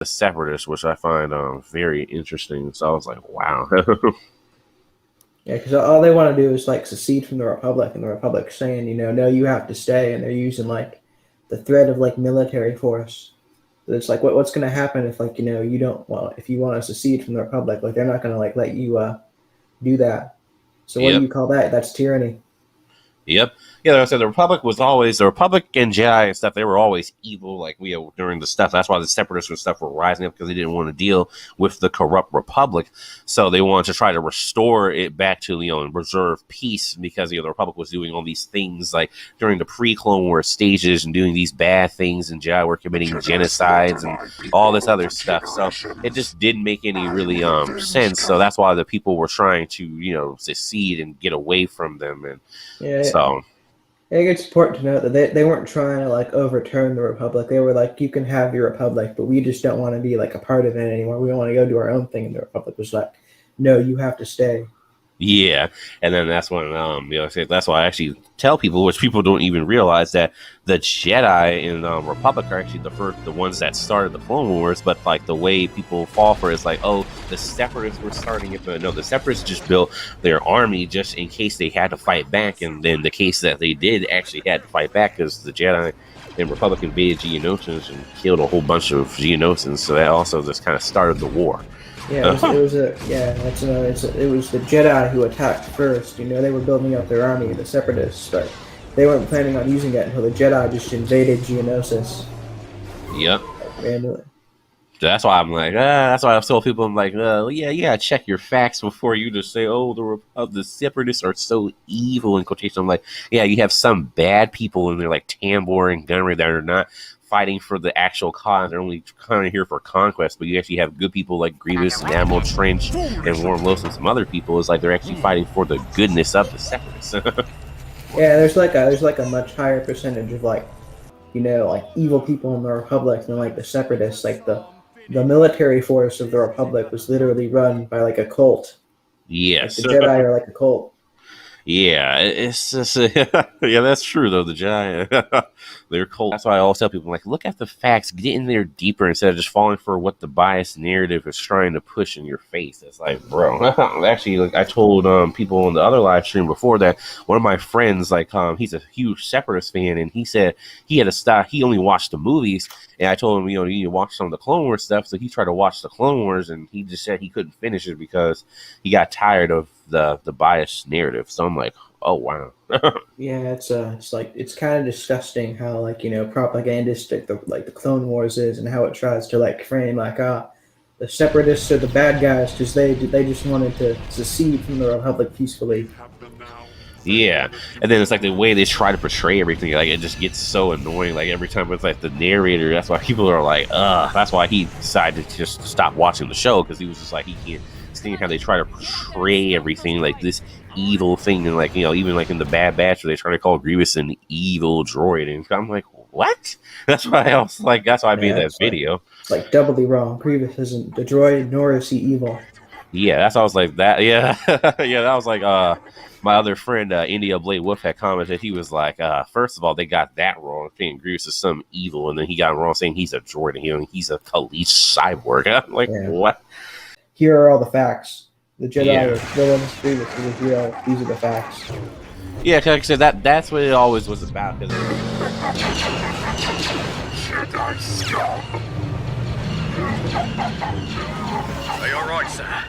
the Separatists, which I find very interesting. So I was like, wow. Yeah, because all they want to do is like secede from the Republic, and the Republic's saying, no, you have to stay, and they're using like the threat of like military force. So it's like, what's going to happen if like you don't if you want to secede from the Republic, like they're not going to like let you do that. So what do Yep. you call that? That's tyranny. Yep. Yeah, like I said, the Republic and Jedi and stuff. They were always evil, like during the stuff. That's why the Separatists and stuff were rising up, because they didn't want to deal with the corrupt Republic. So they wanted to try to restore it back to and preserve peace, because the Republic was doing all these things like during the pre-Clone War stages and doing these bad things, and Jedi were committing genocides and all this other stuff. So it just didn't make any really sense. So that's why the people were trying to secede and get away from them. And Yeah. so I think it's important to note that they weren't trying to like overturn the Republic. They were like, you can have your Republic, but we just don't want to be like a part of it anymore. We want to go do our own thing. And the Republic was like, no, you have to stay. yeah, and then that's when that's why I actually tell people, which people don't even realize, that the Jedi in Republic are actually the ones that started the Clone Wars. But like the way people fall for it is like, oh, the Separatists were starting it, but no, the Separatists just built their army just in case they had to fight back, and then the case that they did actually had to fight back because the Jedi and Republic invaded Geonosians and killed a whole bunch of Geonosians. So that also just kind of started the war. Yeah, it was the Jedi who attacked first. They were building up their army, the Separatists, but they weren't planning on using it until the Jedi just invaded Geonosis. Yep. Randomly. That's why I'm like, that's why I've told people, I'm like, yeah, check your facts before you just say, oh, the Separatists are so evil, in quotation. I'm like, yeah, you have some bad people in there like Tambor and Gunray that are not fighting for the actual cause. They're only kind of here for conquest, but you actually have good people like Grievous and Admiral Trench and Warren Los and some other people. It's like they're actually fighting for the goodness of the Separatists. Yeah, there's like a much higher percentage of like evil people in the Republic than like the Separatists. Like the military force of the Republic was literally run by like a cult. Yes. Like the Jedi are like a cult. Yeah, it's just yeah, that's true though. The Jedi, they're cold. That's why I always tell people, like, look at the facts, get in there deeper instead of just falling for what the biased narrative is trying to push in your face. It's like, bro, actually, like I told people on the other live stream before that one of my friends, like, he's a huge Separatist fan, and he said he had to stop. He only watched the movies, and I told him, you need to watch some of the Clone Wars stuff. So he tried to watch the Clone Wars, and he just said he couldn't finish it because he got tired of the biased narrative. So I'm like, oh wow. Yeah, it's like it's kind of disgusting how like propagandistic the Clone Wars is, and how it tries to like frame like the Separatists are the bad guys because they just wanted to secede from the Republic peacefully. Yeah, and then it's like the way they try to portray everything, like it just gets so annoying. Like every time it's like the narrator, that's why people are like, that's why he decided to just stop watching the show, because he was just like, he can't stand how they try to portray everything like this evil thing. And like, even like in the Bad Batch, where they try to call Grievous an evil droid, and I'm like, what? That's why I was like, that's why I made that video. Like doubly wrong. Grievous isn't the droid, nor is he evil. Yeah, that's why I was like that. Yeah, yeah, that was like my other friend India Blade Wolf had commented. He was like, first of all, they got that wrong, saying Grievous is some evil, and then he got wrong saying he's a droid and he's a police cyborg. I'm like, what? Here are all the facts. The Jedi are villains, Grievous is a hero. These are the facts. Yeah, like I said, that's what it always was about. Jedi scum. Are you alright, sir?